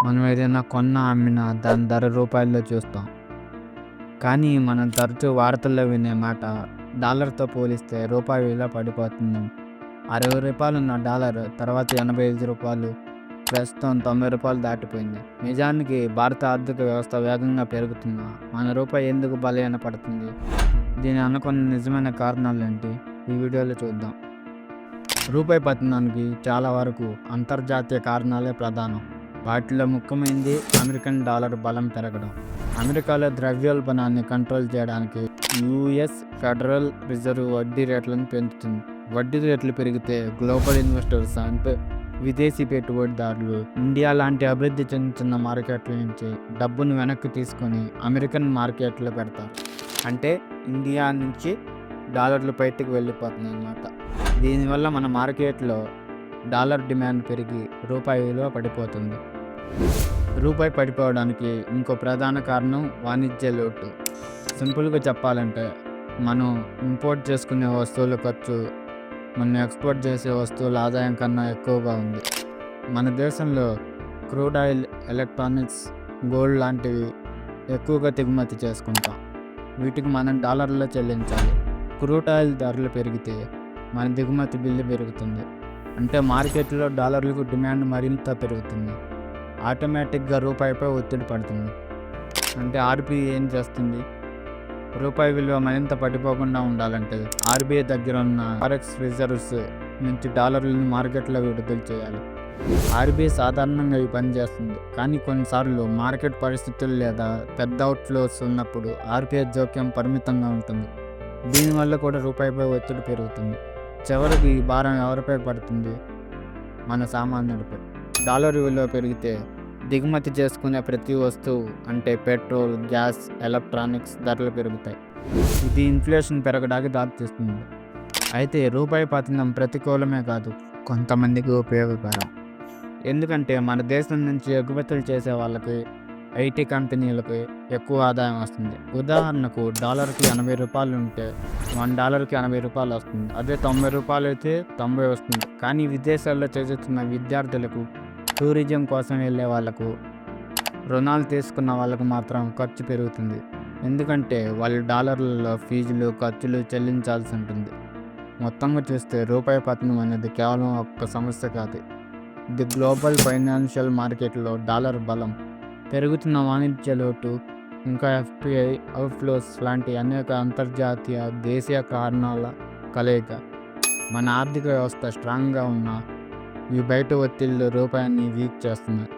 మనం ఏదైనా కొన్నా, అమ్మినా దాని ధర రూపాయల్లో చూస్తాం. కానీ మనం తరచూ వార్తల్లో వినే మాట డాలర్‌తో పోలిస్తే రూపాయి విలువ పడిపోతుందని. రూ. 60 ఉన్న డాలర్ తర్వాత రూ. 85 ప్రస్తుతం రూ. 90 దాటిపోయింది. నిజానికి భారత ఆర్థిక వ్యవస్థ వేగంగా పెరుగుతున్నా మన రూపాయి ఎందుకు బలహీనపడుతుంది? దీని అనుకున్న నిజమైన కారణాలేంటి? ఈ వీడియోలో చూద్దాం. రూపాయి పతనానికి చాలా వరకు అంతర్జాతీయ కారణాలే ప్రధానం. వాటిలో ముఖ్యమైనది అమెరికన్ డాలర్ బలం పెరగడం. అమెరికాలో ద్రవ్యోల్బణాన్ని కంట్రోల్ చేయడానికి యూఎస్ ఫెడరల్ రిజర్వ్ వడ్డీ రేట్లను పెంచుతుంది. వడ్డీ రేట్లు పెరిగితే గ్లోబల్ ఇన్వెస్టర్స్ అంటే విదేశీ పెట్టుబడిదారులు ఇండియా లాంటి అభివృద్ధి చెందుతున్న మార్కెట్ల నుంచి డబ్బును వెనక్కి తీసుకొని అమెరికన్ మార్కెట్లో పెడతారు. అంటే ఇండియా నుంచి డాలర్లు బయటకు వెళ్ళిపోతుంది అన్నమాట. దీనివల్ల మన మార్కెట్లో డాలర్ డిమాండ్ పెరిగి రూపాయి విలువ పడిపోతుంది. రూపాయి పడిపోవడానికి ఇంకో ప్రధాన కారణం వాణిజ్య లోటు. సింపుల్గా చెప్పాలంటే మనం ఇంపోర్ట్ చేసుకునే వస్తువుల ఖర్చు మనం ఎక్స్పోర్ట్ చేసే వస్తువుల ఆదాయం కన్నా ఎక్కువగా ఉంది. మన దేశంలో క్రూడ్ ఆయిల్, ఎలక్ట్రానిక్స్, గోల్డ్ లాంటివి ఎక్కువగా దిగుమతి చేసుకుంటాం. వీటికి మనం డాలర్లో చెల్లించాలి. క్రూడ్ ఆయిల్ ధరలు పెరిగితే మన దిగుమతి బిల్లు పెరుగుతుంది. అంటే మార్కెట్లో డాలర్లకు డిమాండ్ మరింత పెరుగుతుంది. ఆటోమేటిక్గా రూపాయిపై ఒత్తిడి పడుతుంది. అంటే ఆర్బీఐ ఏం చేస్తుంది? రూపాయి విలువ మరింత పడిపోకుండా ఉండాలంటే ఆర్బీఐ దగ్గర ఉన్న ఫారెక్స్ రిజర్వ్స్ నుంచి డాలర్లను మార్కెట్లో విడుదల చేయాలి. ఆర్బీఐ సాధారణంగా ఈ పని చేస్తుంది. కానీ కొన్నిసార్లు మార్కెట్ పరిస్థితులు లేదా పెద్ద అవుట్ఫ్లోస్ ఉన్నప్పుడు ఆర్బీఐ జోక్యం పరిమితంగా ఉంటుంది. దీనివల్ల కూడా రూపాయిపై ఒత్తిడి పెరుగుతుంది. చివరికి ఈ భారం ఎవరిపై పడుతుంది? మన సామాన్యుడిపై. డాలర్ విలువ పెరిగితే దిగుమతి చేసుకునే ప్రతి వస్తువు అంటే పెట్రోల్, గ్యాస్, ఎలక్ట్రానిక్స్ ధరలు పెరుగుతాయి. ఇది ఇన్ఫ్లేషన్ పెరగడానికి దారితీస్తుంది. అయితే రూపాయి పతనం ప్రతికూలమే కాదు, కొంతమందికి ఉపయోగకరం. ఎందుకంటే మన దేశం నుంచి ఎగుమతులు చేసే వాళ్ళకి, ఐటీ కంపెనీలకి ఎక్కువ ఆదాయం వస్తుంది. ఉదాహరణకు డాలర్కి రూ. 80 ఉంటే $1కి రూ. 80 వస్తుంది. అదే రూ. 90 అయితే 90 వస్తుంది. కానీ విదేశాల్లో చదువుతున్న విద్యార్థులకు, టూరిజం కోసం వెళ్ళే వాళ్ళకు, రుణాలు తీసుకున్న వాళ్ళకు మాత్రం ఖర్చు పెరుగుతుంది. ఎందుకంటే వాళ్ళు డాలర్లలో ఫీజులు, ఖర్చులు చెల్లించాల్సి ఉంటుంది. మొత్తంగా చూస్తే రూపాయి పతనం అనేది కేవలం ఒక్క సమస్య కాదు. ఇది గ్లోబల్ ఫైనాన్షియల్ మార్కెట్లో డాలర్ బలం, పెరుగుతున్న వాణిజ్య లోటు, ఇంకా ఎఫ్పిఐ అవుట్ఫ్లోస్ లాంటి అనేక అంతర్జాతీయ, దేశీయ కారణాల కలయిక. మన ఆర్థిక వ్యవస్థ స్ట్రాంగ్గా ఉన్న ఈ బయట ఒత్తిళ్లు రూపాయిని వీక్ చేస్తున్నాయి.